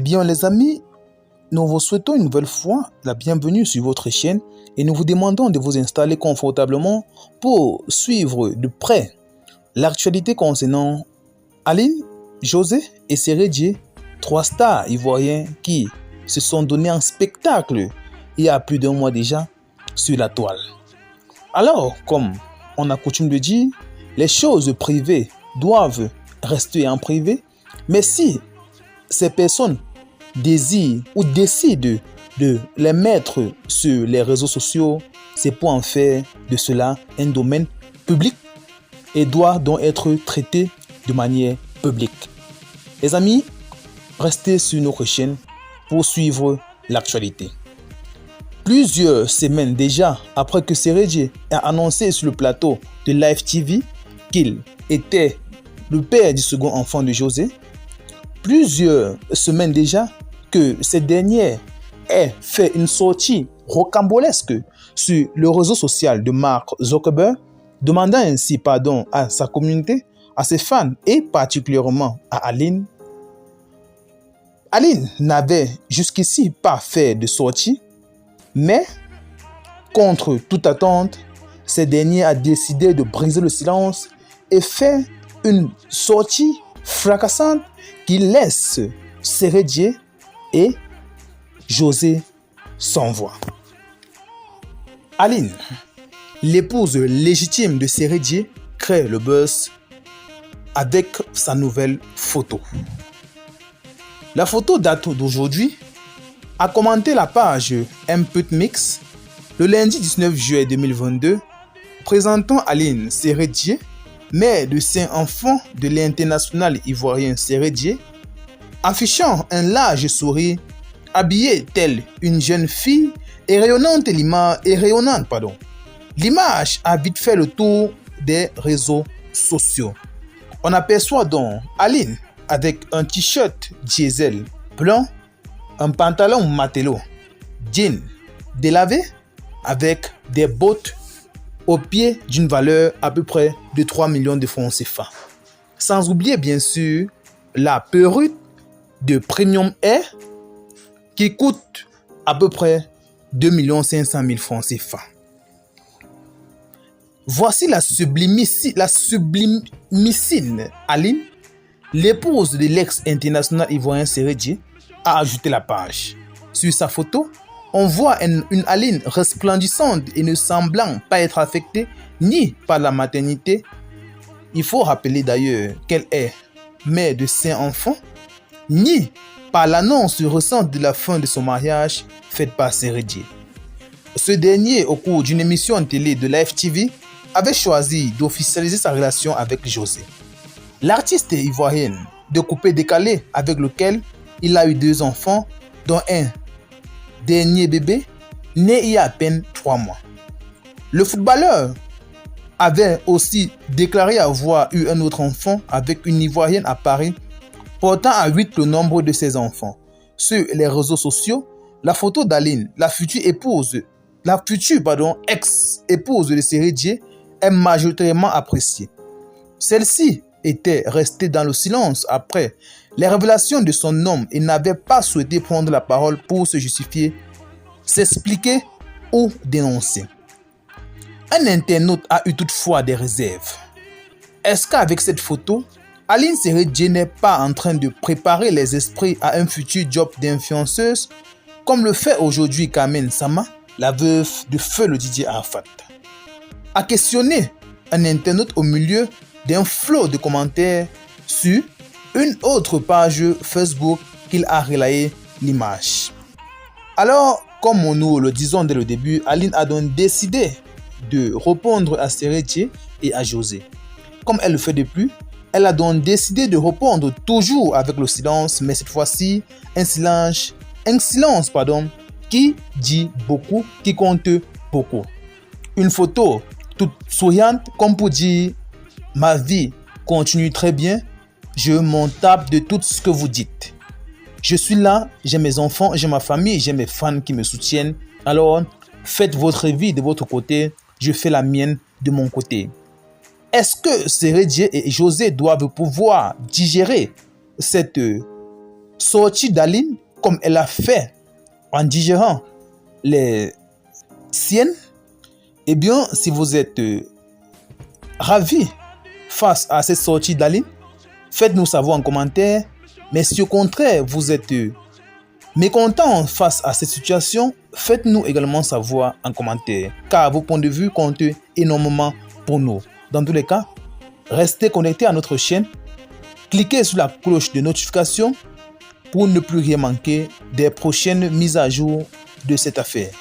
bien les amis, nous vous souhaitons une nouvelle fois la bienvenue sur votre chaîne et nous vous demandons de vous installer confortablement pour suivre de près l'actualité concernant Aline, José et Seredie, 3 stars ivoiriens qui se sont donnés en spectacle il y a plus d'un mois déjà sur la toile. Alors, comme on a coutume de dire, les choses privées doivent rester en privé, mais si ces personnes désirent ou décident de les mettre sur les réseaux sociaux, c'est pour en faire de cela un domaine public et doit donc être traité de manière publique. Les amis, restez sur notre chaîne pour suivre l'actualité. Plusieurs semaines déjà après que Seredie a annoncé sur le plateau de Live TV qu'il était le père du second enfant de José, plusieurs semaines déjà que cette dernière ait fait une sortie rocambolesque sur le réseau social de Mark Zuckerberg, demandant ainsi pardon à sa communauté, à ses fans et particulièrement à Aline. Aline n'avait jusqu'ici pas fait de sortie, mais contre toute attente, cette dernière a décidé de briser le silence et fait une sortie fracassante qui laisse Seredie et José sans voix. Aline, l'épouse légitime de Seredie, crée le buzz avec sa nouvelle photo. La photo date d'aujourd'hui. A commenté la page Input Mix le lundi 19 juillet 2022, présentant Aline Seredie, mère de 5 enfants de l'international ivoirien Seredie, affichant un large sourire, habillée telle une jeune fille et rayonnante L'image a vite fait le tour des réseaux sociaux. On aperçoit donc Aline avec un t-shirt diesel blanc, un pantalon matelot, jean délavé avec des bottes au pied d'une valeur à peu près de 3 millions de francs CFA. Sans oublier bien sûr la perruque de Premium Air qui coûte à peu près 2 500 000 francs CFA. Voici la sublimissime Aline, l'épouse de l'ex-international ivoirien Seredie, a ajouté la page. Sur sa photo, on voit une Aline resplendissante et ne semblant pas être affectée ni par la maternité. Il faut rappeler d'ailleurs qu'elle est mère de 5 enfants, ni par l'annonce récente de la fin de son mariage faite par Seredie. Ce dernier, au cours d'une émission télé de Live TV, avait choisi d'officialiser sa relation avec José. L'artiste ivoirienne de coupé-décalé avec lequel il a eu 2 enfants, dont un dernier bébé né il y a à peine 3 mois. Le footballeur avait aussi déclaré avoir eu un autre enfant avec une Ivoirienne à Paris, portant à 8 le nombre de ses enfants. Sur les réseaux sociaux, la photo d'Aline, la future ex-épouse de Seredie, est majoritairement appréciée. Celle-ci était restée dans le silence après les révélations de son homme et n'avait pas souhaité prendre la parole pour se justifier, s'expliquer ou dénoncer. Un internaute a eu toutefois des réserves. Est-ce qu'avec cette photo, Aline Seredie n'est pas en train de préparer les esprits à un futur job d'influenceuse comme le fait aujourd'hui Carmen Sama, la veuve de feu le Didier Arafat? A questionné un internaute au milieu d'un flot de commentaires sur une autre page Facebook qu'il a relayé l'image. Alors, comme nous le disons dès le début, Aline a donc décidé de répondre à Seredie et à José. Comme elle le fait depuis, elle a donc décidé de répondre toujours avec le silence, mais cette fois-ci, un silence qui dit beaucoup, qui compte beaucoup. Une photo toute souriante comme pour dire « Ma vie continue très bien, je m'en tape de tout ce que vous dites. Je suis là, j'ai mes enfants, j'ai ma famille, j'ai mes fans qui me soutiennent. Alors, faites votre vie de votre côté, je fais la mienne de mon côté. » Est-ce que Seredie et José doivent pouvoir digérer cette sortie d'Aline comme elle a fait en digérant les siennes, eh bien, si vous êtes ravi face à cette sortie d'Aline, faites-nous savoir en commentaire. Mais si au contraire, vous êtes mécontent face à cette situation, faites-nous également savoir en commentaire, car vos points de vue comptent énormément pour nous. Dans tous les cas, restez connectés à notre chaîne, cliquez sur la cloche de notification pour ne plus rien manquer des prochaines mises à jour de cette affaire.